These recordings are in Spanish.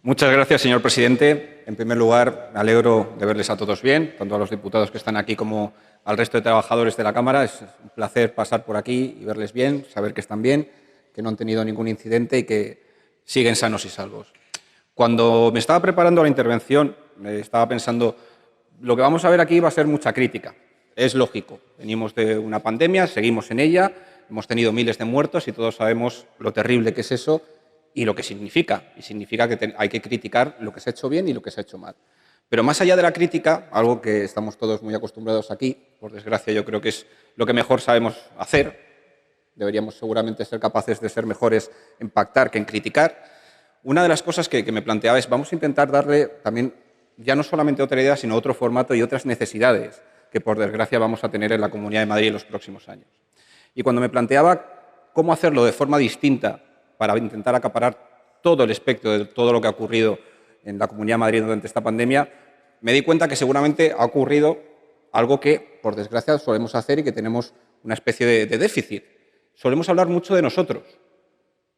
Muchas gracias, señor presidente. En primer lugar, me alegro de verles a todos bien, tanto a los diputados que están aquí como al resto de trabajadores de la Cámara. Es un placer pasar por aquí y verles bien, saber que están bien, que no han tenido ningún incidente y que siguen sanos y salvos. Cuando me estaba preparando la intervención, me estaba pensando, lo que vamos a ver aquí va a ser mucha crítica. Es lógico, venimos de una pandemia, seguimos en ella, hemos tenido miles de muertos y todos sabemos lo terrible que es eso y lo que significa. Y significa que hay que criticar lo que se ha hecho bien y lo que se ha hecho mal. Pero más allá de la crítica, algo que estamos todos muy acostumbrados aquí, por desgracia yo creo que es lo que mejor sabemos hacer, deberíamos seguramente ser capaces de ser mejores en pactar que en criticar. Una de las cosas que me planteaba es, vamos a intentar darle también, ya no solamente otra idea, sino otro formato y otras necesidades que, por desgracia, vamos a tener en la Comunidad de Madrid en los próximos años. Y cuando me planteaba cómo hacerlo de forma distinta para intentar acaparar todo el espectro de todo lo que ha ocurrido en la Comunidad de Madrid durante esta pandemia, me di cuenta que seguramente ha ocurrido algo que, por desgracia, solemos hacer y que tenemos una especie de déficit. Solemos hablar mucho de nosotros,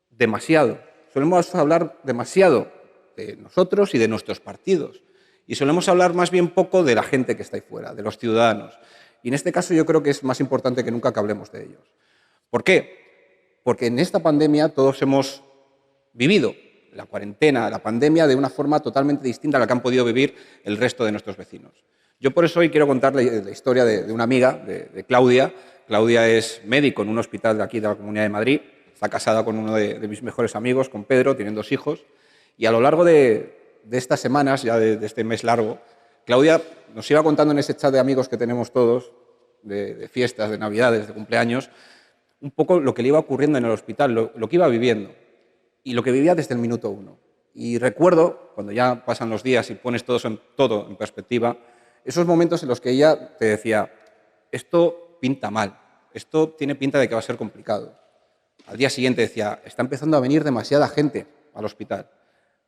demasiado. Solemos hablar demasiado de nosotros y de nuestros partidos. Y solemos hablar más bien poco de la gente que está ahí fuera, de los ciudadanos. Y en este caso yo creo que es más importante que nunca que hablemos de ellos. ¿Por qué? Porque en esta pandemia todos hemos vivido la cuarentena, la pandemia, de una forma totalmente distinta a la que han podido vivir el resto de nuestros vecinos. Yo por eso hoy quiero contarle la historia de una amiga, de Claudia. Claudia es médico en un hospital de aquí de la Comunidad de Madrid. Está casada con uno de mis mejores amigos, con Pedro, tienen 2 hijos. Y a lo largo de estas semanas, ya de este mes largo, Claudia nos iba contando en ese chat de amigos que tenemos todos, de fiestas, de navidades, de cumpleaños, un poco lo que le iba ocurriendo en el hospital, lo que iba viviendo y lo que vivía desde el minuto 1. Y recuerdo, cuando ya pasan los días y pones todo en perspectiva, esos momentos en los que ella te decía, esto pinta mal, esto tiene pinta de que va a ser complicado. Al día siguiente decía, está empezando a venir demasiada gente al hospital.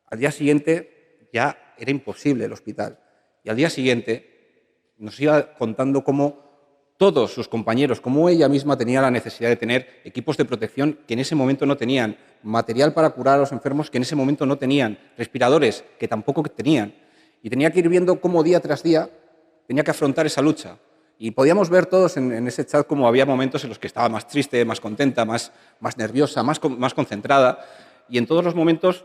Al día siguiente ya era imposible el hospital. Y al día siguiente nos iba contando cómo todos sus compañeros, como ella misma, tenía la necesidad de tener equipos de protección que en ese momento no tenían, material para curar a los enfermos que en ese momento no tenían, respiradores que tampoco tenían. Y tenía que ir viendo cómo día tras día tenía que afrontar esa lucha. Y podíamos ver todos en ese chat cómo había momentos en los que estaba más triste, más contenta, más nerviosa, más concentrada. Y en todos los momentos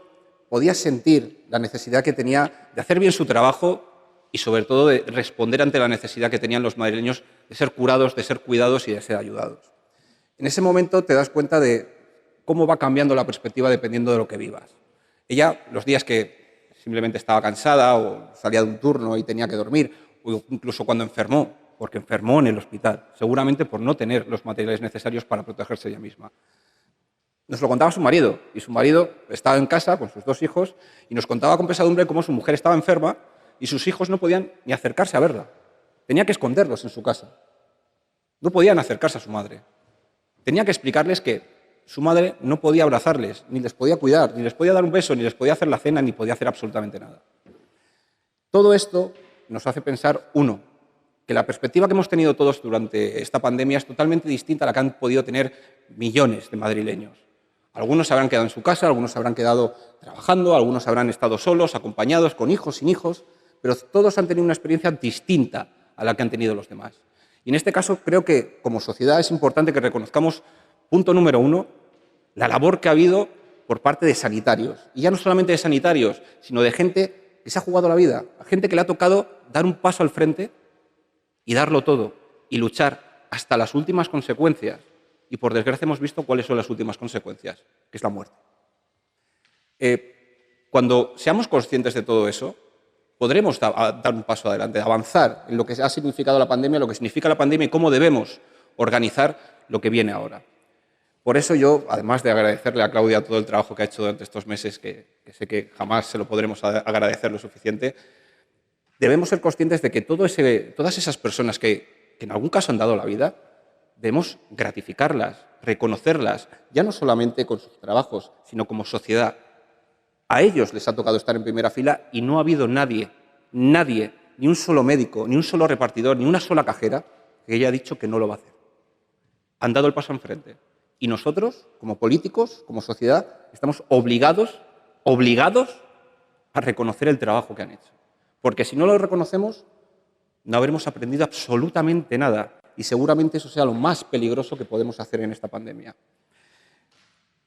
podías sentir la necesidad que tenía de hacer bien su trabajo y, sobre todo, de responder ante la necesidad que tenían los madrileños de ser curados, de ser cuidados y de ser ayudados. En ese momento te das cuenta de cómo va cambiando la perspectiva dependiendo de lo que vivas. Ella, los días que simplemente estaba cansada o salía de un turno y tenía que dormir, o incluso cuando enfermó, porque enfermó en el hospital, seguramente por no tener los materiales necesarios para protegerse ella misma. Nos lo contaba su marido, y su marido estaba en casa con sus 2 hijos y nos contaba con pesadumbre cómo su mujer estaba enferma y sus hijos no podían ni acercarse a verla. Tenía que esconderlos en su casa. No podían acercarse a su madre. Tenía que explicarles que su madre no podía abrazarles, ni les podía cuidar, ni les podía dar un beso, ni les podía hacer la cena, ni podía hacer absolutamente nada. Todo esto nos hace pensar, uno, que la perspectiva que hemos tenido todos durante esta pandemia es totalmente distinta a la que han podido tener millones de madrileños. Algunos se habrán quedado en su casa, algunos se habrán quedado trabajando, algunos habrán estado solos, acompañados, con hijos, sin hijos, pero todos han tenido una experiencia distinta a la que han tenido los demás. Y en este caso creo que como sociedad es importante que reconozcamos, punto número 1, la labor que ha habido por parte de sanitarios. Y ya no solamente de sanitarios, sino de gente que se ha jugado la vida, a gente que le ha tocado dar un paso al frente y darlo todo, y luchar hasta las últimas consecuencias. Y por desgracia hemos visto cuáles son las últimas consecuencias, que es la muerte. Cuando seamos conscientes de todo eso, podremos dar un paso adelante, avanzar en lo que ha significado la pandemia, lo que significa la pandemia y cómo debemos organizar lo que viene ahora. Por eso yo, además de agradecerle a Claudia todo el trabajo que ha hecho durante estos meses, que sé que jamás se lo podremos agradecer lo suficiente, debemos ser conscientes de que todas esas personas que en algún caso han dado la vida, debemos gratificarlas, reconocerlas, ya no solamente con sus trabajos, sino como sociedad. A ellos les ha tocado estar en primera fila y no ha habido nadie, ni un solo médico, ni un solo repartidor, ni una sola cajera que haya dicho que no lo va a hacer. Han dado el paso enfrente. Y nosotros, como políticos, como sociedad, estamos obligados a reconocer el trabajo que han hecho. Porque si no lo reconocemos, no habremos aprendido absolutamente nada y seguramente eso sea lo más peligroso que podemos hacer en esta pandemia.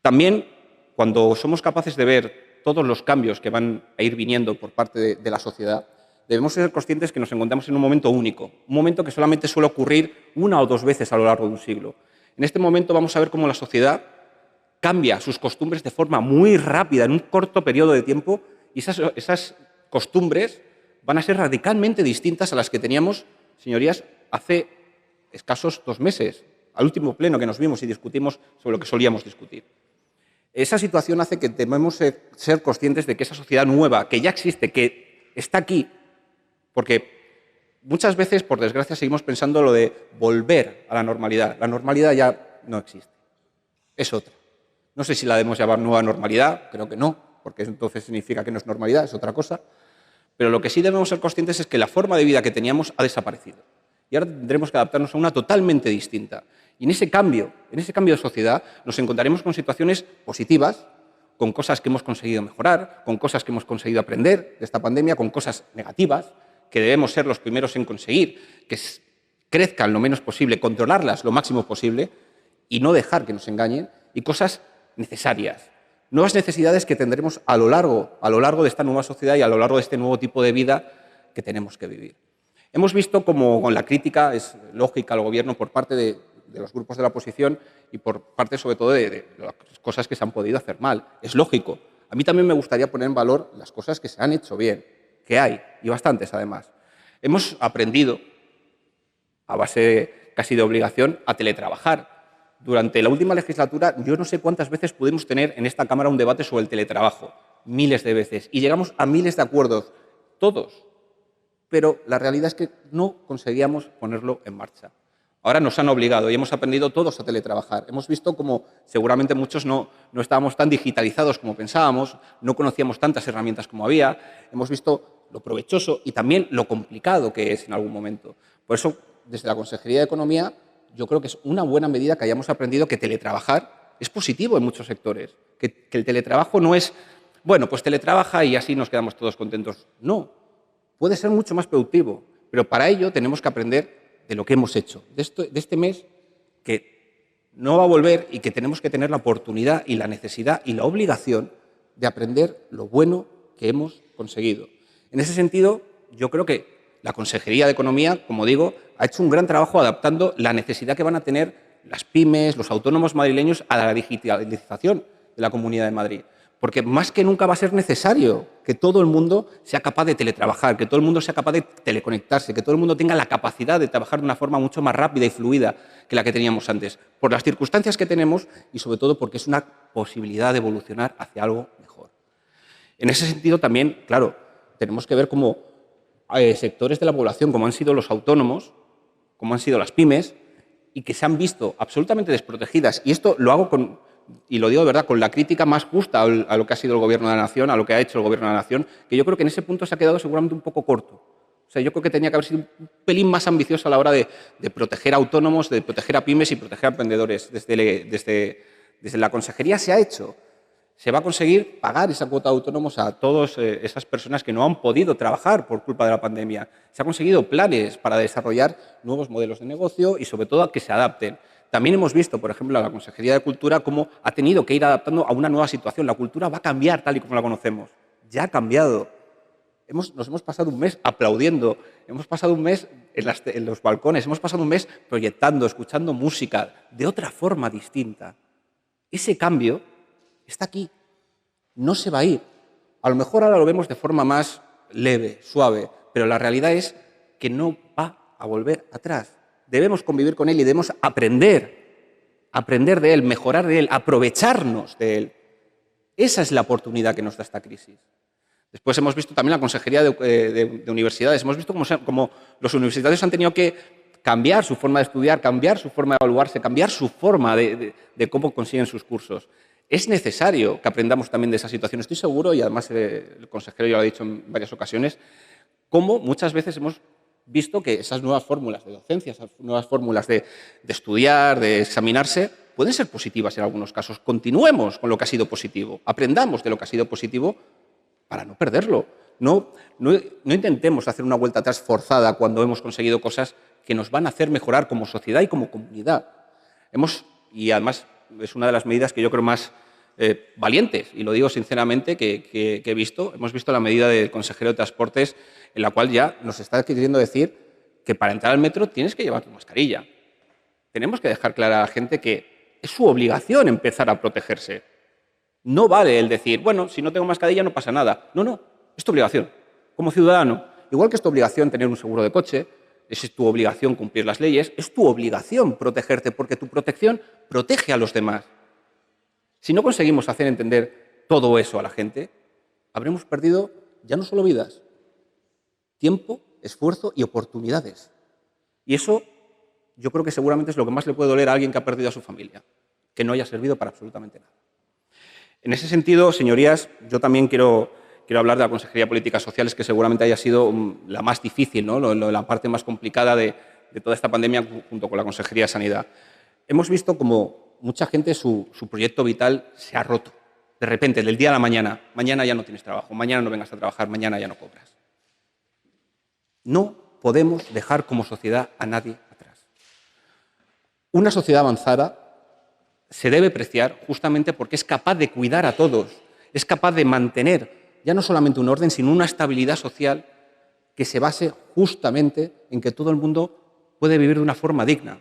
También, cuando somos capaces de ver todos los cambios que van a ir viniendo por parte de la sociedad, debemos ser conscientes que nos encontramos en un momento único, un momento que solamente suele ocurrir una o dos veces a lo largo de un siglo. En este momento vamos a ver cómo la sociedad cambia sus costumbres de forma muy rápida, en un corto periodo de tiempo, y esas costumbres van a ser radicalmente distintas a las que teníamos, señorías, hace escasos 2 meses, al último pleno que nos vimos y discutimos sobre lo que solíamos discutir. Esa situación hace que debemos ser conscientes de que esa sociedad nueva, que ya existe, que está aquí, porque muchas veces, por desgracia, seguimos pensando lo de volver a la normalidad. La normalidad ya no existe, es otra. No sé si la debemos llamar nueva normalidad, creo que no, porque entonces significa que no es normalidad, es otra cosa. Pero lo que sí debemos ser conscientes es que la forma de vida que teníamos ha desaparecido. Y ahora tendremos que adaptarnos a una totalmente distinta. Y en ese cambio de sociedad, nos encontraremos con situaciones positivas, con cosas que hemos conseguido mejorar, con cosas que hemos conseguido aprender de esta pandemia, con cosas negativas, que debemos ser los primeros en conseguir, que crezcan lo menos posible, controlarlas lo máximo posible y no dejar que nos engañen, y cosas necesarias. Nuevas necesidades que tendremos a lo largo de esta nueva sociedad y a lo largo de este nuevo tipo de vida que tenemos que vivir. Hemos visto cómo con la crítica es lógica al Gobierno por parte de los grupos de la oposición y por parte, sobre todo, de las cosas que se han podido hacer mal. Es lógico. A mí también me gustaría poner en valor las cosas que se han hecho bien, que hay, y bastantes además. Hemos aprendido, a base casi de obligación, a teletrabajar. Durante la última legislatura, yo no sé cuántas veces pudimos tener en esta Cámara un debate sobre el teletrabajo. Miles de veces. Y llegamos a miles de acuerdos, todos. Pero la realidad es que no conseguíamos ponerlo en marcha. Ahora nos han obligado y hemos aprendido todos a teletrabajar. Hemos visto cómo seguramente muchos no estábamos tan digitalizados como pensábamos, no conocíamos tantas herramientas como había. Hemos visto lo provechoso y también lo complicado que es en algún momento. Por eso, desde la Consejería de Economía, yo creo que es una buena medida que hayamos aprendido que teletrabajar es positivo en muchos sectores, que el teletrabajo no es, bueno, pues teletrabaja y así nos quedamos todos contentos. No, puede ser mucho más productivo, pero para ello tenemos que aprender de lo que hemos hecho, de este mes que no va a volver y que tenemos que tener la oportunidad y la necesidad y la obligación de aprender lo bueno que hemos conseguido. En ese sentido, yo creo que la Consejería de Economía, como digo, ha hecho un gran trabajo adaptando la necesidad que van a tener las pymes, los autónomos madrileños a la digitalización de la Comunidad de Madrid. Porque más que nunca va a ser necesario que todo el mundo sea capaz de teletrabajar, que todo el mundo sea capaz de teleconectarse, que todo el mundo tenga la capacidad de trabajar de una forma mucho más rápida y fluida que la que teníamos antes, por las circunstancias que tenemos y sobre todo porque es una posibilidad de evolucionar hacia algo mejor. En ese sentido también, claro, tenemos que ver cómo sectores de la población, como han sido los autónomos, como han sido las pymes, y que se han visto absolutamente desprotegidas. Y esto lo hago y lo digo de verdad, con la crítica más justa a lo que ha sido el Gobierno de la Nación, a lo que ha hecho el Gobierno de la Nación, que yo creo que en ese punto se ha quedado seguramente un poco corto. O sea, yo creo que tenía que haber sido un pelín más ambicioso a la hora de proteger a autónomos, de proteger a pymes y proteger a emprendedores. Desde la Consejería se ha hecho. Se va a conseguir pagar esa cuota de autónomos a todas esas personas que no han podido trabajar por culpa de la pandemia. Se han conseguido planes para desarrollar nuevos modelos de negocio y, sobre todo, a que se adapten. También hemos visto, por ejemplo, a la Consejería de Cultura cómo ha tenido que ir adaptando a una nueva situación. La cultura va a cambiar tal y como la conocemos. Ya ha cambiado. Nos hemos pasado un mes aplaudiendo, hemos pasado un mes en los balcones, hemos pasado un mes proyectando, escuchando música de otra forma distinta. Ese cambio está aquí, no se va a ir. A lo mejor ahora lo vemos de forma más leve, suave, pero la realidad es que no va a volver atrás. Debemos convivir con él y debemos aprender de él, mejorar de él, aprovecharnos de él. Esa es la oportunidad que nos da esta crisis. Después hemos visto también la Consejería de Universidades, hemos visto cómo los universitarios han tenido que cambiar su forma de estudiar, cambiar su forma de evaluarse, cambiar su forma de cómo consiguen sus cursos. Es necesario que aprendamos también de esa situación. Estoy seguro, y además el consejero ya lo ha dicho en varias ocasiones, cómo muchas veces hemos visto que esas nuevas fórmulas de docencia, esas nuevas fórmulas de estudiar, de examinarse, pueden ser positivas en algunos casos. Continuemos con lo que ha sido positivo, aprendamos de lo que ha sido positivo para no perderlo. No intentemos hacer una vuelta atrás forzada cuando hemos conseguido cosas que nos van a hacer mejorar como sociedad y como comunidad. Y además es una de las medidas que yo creo más valientes, y lo digo sinceramente, que he visto. Hemos visto la medida del consejero de Transportes, en la cual ya nos está queriendo decir que para entrar al metro tienes que llevar tu mascarilla. Tenemos que dejar clara a la gente que es su obligación empezar a protegerse. No vale el decir, bueno, si no tengo mascarilla no pasa nada. No, es tu obligación. Como ciudadano, igual que es tu obligación tener un seguro de coche, es tu obligación cumplir las leyes, es tu obligación protegerte, porque tu protección protege a los demás. Si no conseguimos hacer entender todo eso a la gente, habremos perdido ya no solo vidas, tiempo, esfuerzo y oportunidades. Y eso yo creo que seguramente es lo que más le puede doler a alguien que ha perdido a su familia, que no haya servido para absolutamente nada. En ese sentido, señorías, yo también quiero hablar de la Consejería de Políticas Sociales, que seguramente haya sido la más difícil, ¿no? La parte más complicada de toda esta pandemia, junto con la Consejería de Sanidad. Hemos visto como mucha gente su proyecto vital se ha roto. De repente, del día a la mañana ya no tienes trabajo, mañana no vengas a trabajar, mañana ya no cobras. No podemos dejar como sociedad a nadie atrás. Una sociedad avanzada se debe preciar justamente porque es capaz de cuidar a todos, es capaz de mantener ya no solamente un orden, sino una estabilidad social que se base justamente en que todo el mundo puede vivir de una forma digna.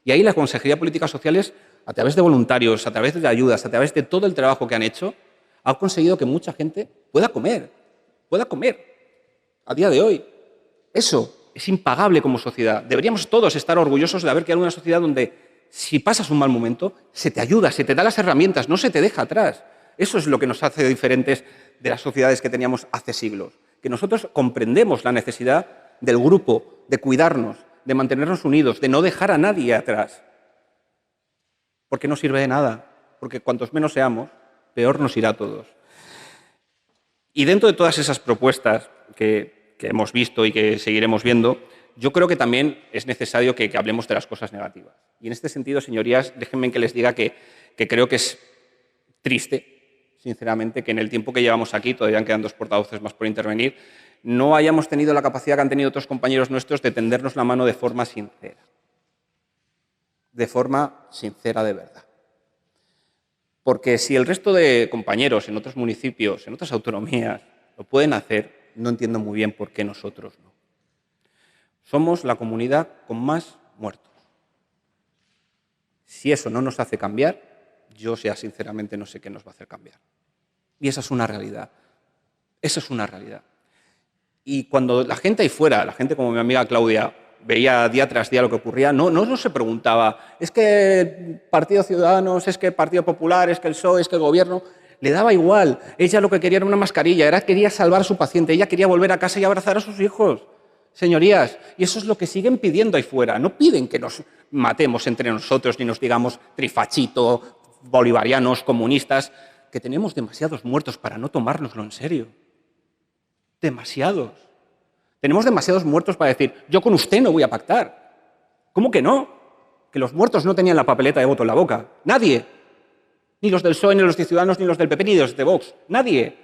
Y ahí la Consejería de Políticas Sociales, a través de voluntarios, a través de ayudas, a través de todo el trabajo que han hecho, ha conseguido que mucha gente pueda comer a día de hoy. Eso es impagable como sociedad. Deberíamos todos estar orgullosos de haber creado una sociedad donde, si pasas un mal momento, se te ayuda, se te da las herramientas, no se te deja atrás. Eso es lo que nos hace diferentes de las sociedades que teníamos hace siglos. Que nosotros comprendemos la necesidad del grupo, de cuidarnos, de mantenernos unidos, de no dejar a nadie atrás. Porque no sirve de nada. Porque cuantos menos seamos, peor nos irá a todos. Y dentro de todas esas propuestas que hemos visto y que seguiremos viendo, yo creo que también es necesario que hablemos de las cosas negativas. Y en este sentido, señorías, déjenme que les diga que creo que es triste, sinceramente, que en el tiempo que llevamos aquí, todavía quedan 2 portavoces más por intervenir, no hayamos tenido la capacidad que han tenido otros compañeros nuestros de tendernos la mano de forma sincera. De forma sincera de verdad. Porque si el resto de compañeros en otros municipios, en otras autonomías, lo pueden hacer, no entiendo muy bien por qué nosotros no. Somos la comunidad con más muertos. Si eso no nos hace cambiar, yo ya sinceramente no sé qué nos va a hacer cambiar. Y esa es una realidad. Esa es una realidad. Y cuando la gente ahí fuera, la gente como mi amiga Claudia, veía día tras día lo que ocurría, no se preguntaba, es que el Partido Ciudadanos, es que el Partido Popular, es que el PSOE, es que el Gobierno, le daba igual. Ella lo que quería era una mascarilla, quería salvar a su paciente, ella quería volver a casa y abrazar a sus hijos. Señorías, y eso es lo que siguen pidiendo ahí fuera. No piden que nos matemos entre nosotros ni nos digamos trifachito, bolivarianos, comunistas, que tenemos demasiados muertos para no tomárnoslo en serio. Demasiados. Tenemos demasiados muertos para decir, yo con usted no voy a pactar. ¿Cómo que no? Que los muertos no tenían la papeleta de voto en la boca. Nadie. Ni los del PSOE, ni los de Ciudadanos, ni los del PP, ni los de Vox. Nadie.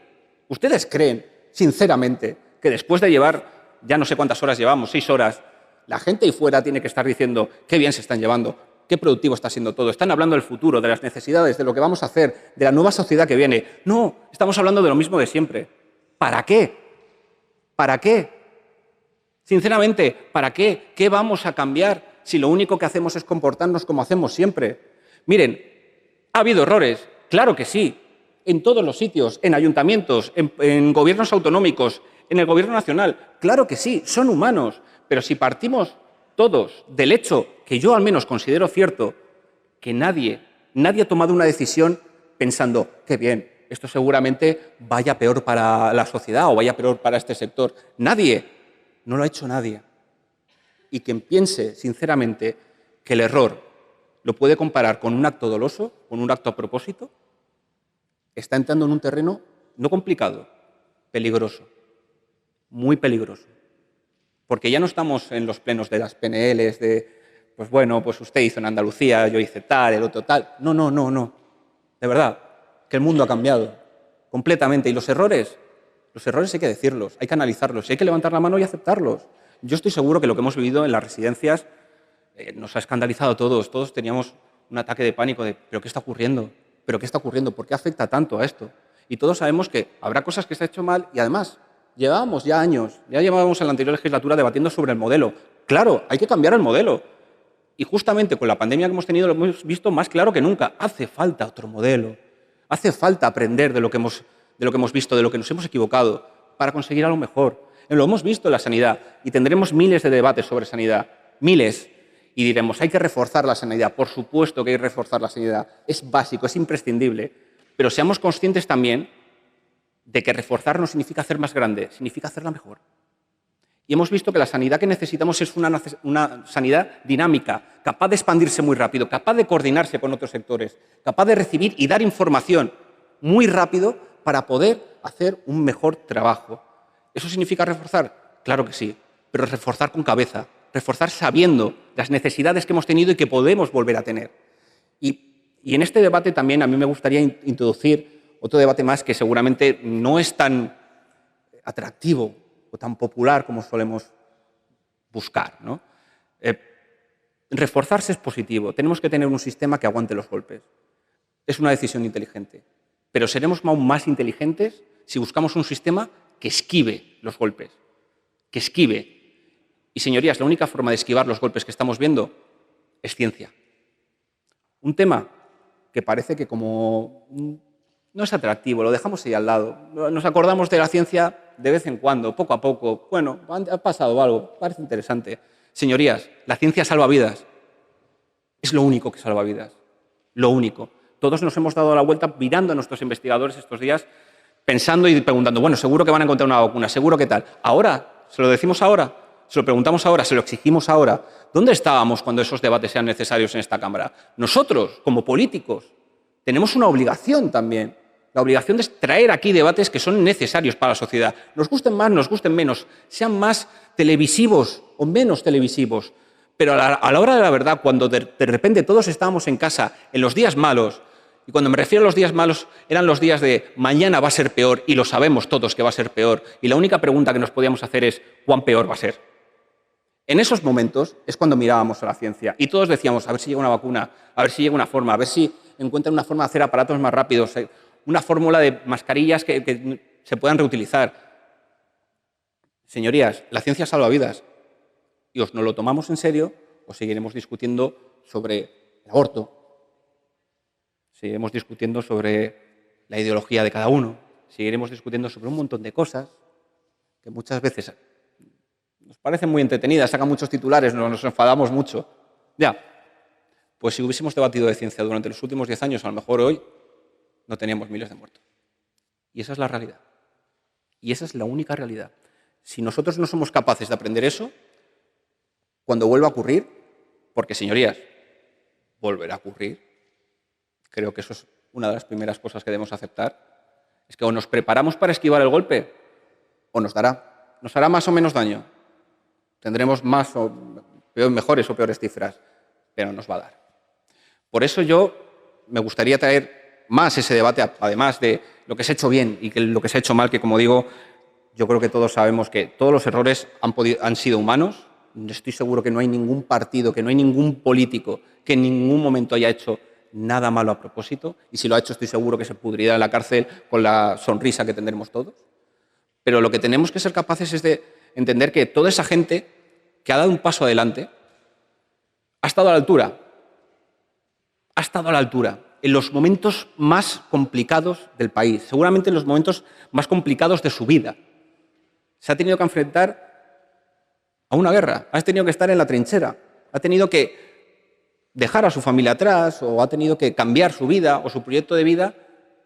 ¿Ustedes creen, sinceramente, que después de llevar, ya no sé cuántas horas llevamos, 6 horas, la gente ahí fuera tiene que estar diciendo qué bien se están llevando, qué productivo está siendo todo? Están hablando del futuro, de las necesidades, de lo que vamos a hacer, de la nueva sociedad que viene. No, estamos hablando de lo mismo de siempre. ¿Para qué? ¿Para qué? Sinceramente, ¿para qué? ¿Qué vamos a cambiar si lo único que hacemos es comportarnos como hacemos siempre? Miren, ha habido errores, claro que sí, en todos los sitios, en ayuntamientos, en gobiernos autonómicos, en el Gobierno nacional, claro que sí, son humanos, pero si partimos todos del hecho que yo al menos considero cierto, que nadie ha tomado una decisión pensando, qué bien, esto seguramente vaya peor para la sociedad o vaya peor para este sector. Nadie, no lo ha hecho nadie. Y quien piense sinceramente que el error lo puede comparar con un acto doloso, con un acto a propósito, está entrando en un terreno no complicado, peligroso, muy peligroso. Porque ya no estamos en los plenos de las PNLs, pues bueno, pues usted hizo en Andalucía, yo hice tal, el otro tal. No. De verdad, que el mundo ha cambiado completamente. Y los errores Los errores hay que decirlos, hay que analizarlos, hay que levantar la mano y aceptarlos. Yo estoy seguro que lo que hemos vivido en las residencias nos ha escandalizado a todos. Todos teníamos un ataque de pánico de ¿pero qué está ocurriendo? ¿Pero qué está ocurriendo? ¿Por qué afecta tanto a esto? Y todos sabemos que habrá cosas que se han hecho mal y además llevábamos ya años, ya llevábamos en la anterior legislatura debatiendo sobre el modelo. Claro, hay que cambiar el modelo. Y justamente con la pandemia que hemos tenido lo hemos visto más claro que nunca. Hace falta otro modelo. Hace falta aprender de lo que hemos visto, de lo que nos hemos equivocado, para conseguir algo mejor. Lo hemos visto en la sanidad y tendremos miles de debates sobre sanidad, miles. Y diremos, hay que reforzar la sanidad. Por supuesto que hay que reforzar la sanidad. Es básico, es imprescindible. Pero seamos conscientes también de que reforzar no significa hacer más grande, significa hacerla mejor. Y hemos visto que la sanidad que necesitamos es una sanidad dinámica, capaz de expandirse muy rápido, capaz de coordinarse con otros sectores, capaz de recibir y dar información muy rápido para poder hacer un mejor trabajo. ¿Eso significa reforzar? Claro que sí, pero reforzar con cabeza, reforzar sabiendo las necesidades que hemos tenido y que podemos volver a tener. Y en este debate también a mí me gustaría introducir otro debate más que seguramente no es tan atractivo o tan popular como solemos buscar, ¿no? Reforzarse es positivo. Tenemos que tener un sistema que aguante los golpes. Es una decisión inteligente. Pero seremos aún más inteligentes si buscamos un sistema que esquive los golpes. Que esquive. Y, señorías, la única forma de esquivar los golpes que estamos viendo es ciencia. Un tema que parece que como no es atractivo, lo dejamos ahí al lado. Nos acordamos de la ciencia de vez en cuando, poco a poco. Bueno, ha pasado algo, parece interesante. Señorías, la ciencia salva vidas. Es lo único que salva vidas. Lo único. Todos nos hemos dado la vuelta mirando a nuestros investigadores estos días, pensando y preguntando, bueno, seguro que van a encontrar una vacuna, seguro que tal. Ahora, se lo decimos ahora, se lo preguntamos ahora, se lo exigimos ahora. ¿Dónde estábamos cuando esos debates sean necesarios en esta Cámara? Nosotros, como políticos, tenemos una obligación también. La obligación de traer aquí debates que son necesarios para la sociedad. Nos gusten más, nos gusten menos, sean más televisivos o menos televisivos. Pero a la hora de la verdad, cuando de repente todos estábamos en casa en los días malos, y cuando me refiero a los días malos, eran los días de mañana va a ser peor, y lo sabemos todos que va a ser peor, y la única pregunta que nos podíamos hacer es ¿cuán peor va a ser? En esos momentos es cuando mirábamos a la ciencia, y todos decíamos, a ver si llega una vacuna, a ver si llega una forma, a ver si encuentran una forma de hacer aparatos más rápidos, una fórmula de mascarillas que se puedan reutilizar. Señorías, la ciencia salva vidas. Y os no lo tomamos en serio, o seguiremos discutiendo sobre el aborto, seguiremos discutiendo sobre la ideología de cada uno, seguiremos discutiendo sobre un montón de cosas que muchas veces nos parecen muy entretenidas, sacan muchos titulares, nos enfadamos mucho. Ya, pues si hubiésemos debatido de ciencia durante los últimos 10 años, a lo mejor hoy no teníamos miles de muertos. Y esa es la realidad. Y esa es la única realidad. Si nosotros no somos capaces de aprender eso, cuando vuelva a ocurrir, porque, señorías, volverá a ocurrir, creo que eso es una de las primeras cosas que debemos aceptar, es que o nos preparamos para esquivar el golpe o nos hará más o menos daño. Tendremos más o mejores o peores cifras, pero nos va a dar. Por eso yo me gustaría traer más ese debate, además de lo que se ha hecho bien y lo que se ha hecho mal, que, como digo, yo creo que todos sabemos que todos los errores han sido humanos. Estoy seguro que no hay ningún partido, que no hay ningún político que en ningún momento haya hecho nada malo a propósito, y si lo ha hecho estoy seguro que se pudrirá en la cárcel con la sonrisa que tendremos todos. Pero lo que tenemos que ser capaces es de entender que toda esa gente que ha dado un paso adelante ha estado a la altura. Ha estado a la altura en los momentos más complicados del país, seguramente en los momentos más complicados de su vida. Se ha tenido que enfrentar a una guerra, ha tenido que estar en la trinchera, ha tenido que dejar a su familia atrás o ha tenido que cambiar su vida o su proyecto de vida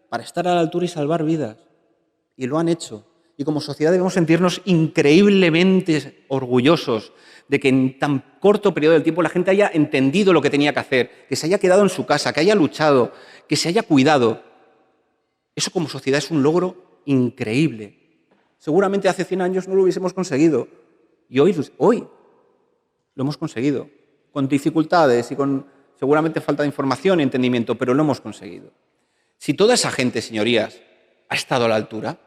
para estar a la altura y salvar vidas. Y lo han hecho. Y como sociedad debemos sentirnos increíblemente orgullosos de que en tan corto periodo de tiempo la gente haya entendido lo que tenía que hacer, que se haya quedado en su casa, que haya luchado, que se haya cuidado. Eso como sociedad es un logro increíble. Seguramente hace 100 años no lo hubiésemos conseguido. Y hoy lo hemos conseguido, con dificultades y con seguramente falta de información y entendimiento, pero lo hemos conseguido. Si toda esa gente, señorías, ha estado a la altura,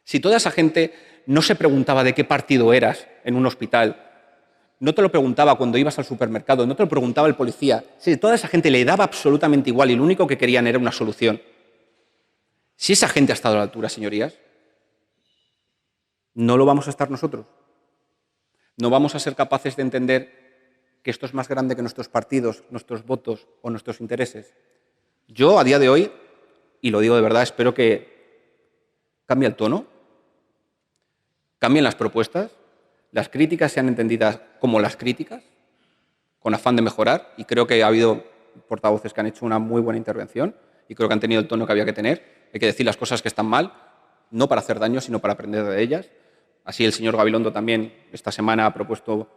Si toda esa gente no se preguntaba de qué partido eras en un hospital, no te lo preguntaba cuando ibas al supermercado, no te lo preguntaba el policía, si toda esa gente le daba absolutamente igual y lo único que querían era una solución. Si esa gente ha estado a la altura, señorías, no lo vamos a estar nosotros. No vamos a ser capaces de entender que esto es más grande que nuestros partidos, nuestros votos o nuestros intereses. Yo, a día de hoy, y lo digo de verdad, espero que cambie el tono, cambien las propuestas, las críticas sean entendidas como las críticas, con afán de mejorar, y creo que ha habido portavoces que han hecho una muy buena intervención y creo que han tenido el tono que había que tener. Hay que decir las cosas que están mal, no para hacer daño, sino para aprender de ellas. Así el señor Gabilondo también esta semana ha propuesto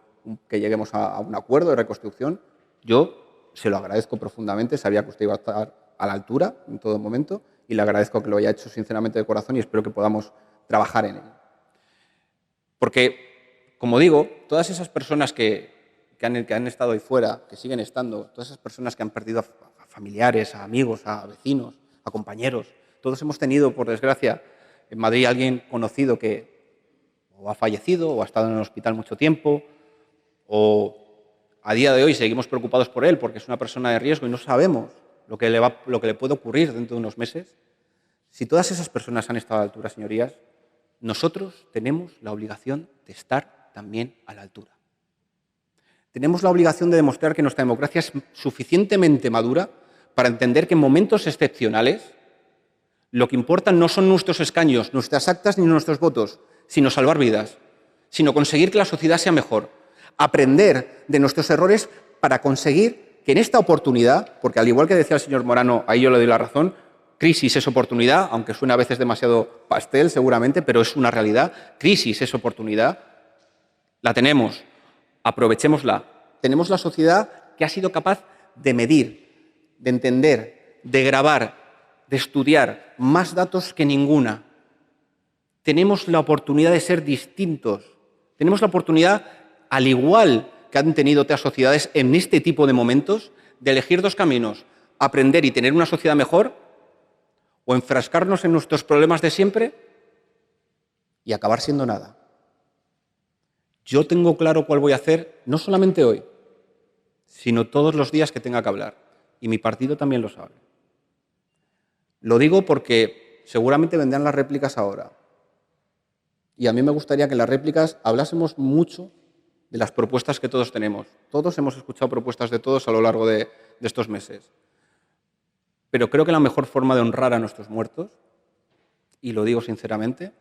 que lleguemos a un acuerdo de reconstrucción. Yo se lo agradezco profundamente, sabía que usted iba a estar a la altura en todo momento y le agradezco que lo haya hecho sinceramente de corazón y espero que podamos trabajar en ello. Porque, como digo, todas esas personas que han estado ahí fuera, que siguen estando, todas esas personas que han perdido a familiares, a amigos, a vecinos, a compañeros, todos hemos tenido, por desgracia, en Madrid alguien conocido que o ha fallecido o ha estado en el hospital mucho tiempo o a día de hoy seguimos preocupados por él porque es una persona de riesgo y no sabemos lo que le puede ocurrir dentro de unos meses. Si todas esas personas han estado a la altura, señorías, nosotros tenemos la obligación de estar también a la altura. Tenemos la obligación de demostrar que nuestra democracia es suficientemente madura para entender que en momentos excepcionales lo que importan no son nuestros escaños, nuestras actas ni nuestros votos, sino salvar vidas, sino conseguir que la sociedad sea mejor, aprender de nuestros errores para conseguir que en esta oportunidad, porque al igual que decía el señor Morano, ahí yo le doy la razón, crisis es oportunidad, aunque suena a veces demasiado pastel seguramente, pero es una realidad, crisis es oportunidad, la tenemos, aprovechémosla. Tenemos la sociedad que ha sido capaz de medir, de entender, de grabar, de estudiar más datos que ninguna. Tenemos la oportunidad de ser distintos. Tenemos la oportunidad, al igual que han tenido otras sociedades en este tipo de momentos, de elegir dos caminos, aprender y tener una sociedad mejor o enfrascarnos en nuestros problemas de siempre y acabar siendo nada. Yo tengo claro cuál voy a hacer, no solamente hoy, sino todos los días que tenga que hablar. Y mi partido también lo sabe. Lo digo porque seguramente vendrán las réplicas ahora. Y a mí me gustaría que en las réplicas hablásemos mucho de las propuestas que todos tenemos. Todos hemos escuchado propuestas de todos a lo largo de estos meses. Pero creo que la mejor forma de honrar a nuestros muertos, y lo digo sinceramente,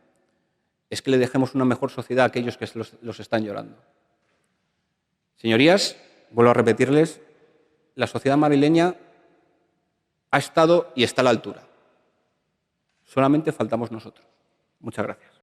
es que le dejemos una mejor sociedad a aquellos que los están llorando. Señorías, vuelvo a repetirles, la sociedad madrileña ha estado y está a la altura. Solamente faltamos nosotros. Muchas gracias.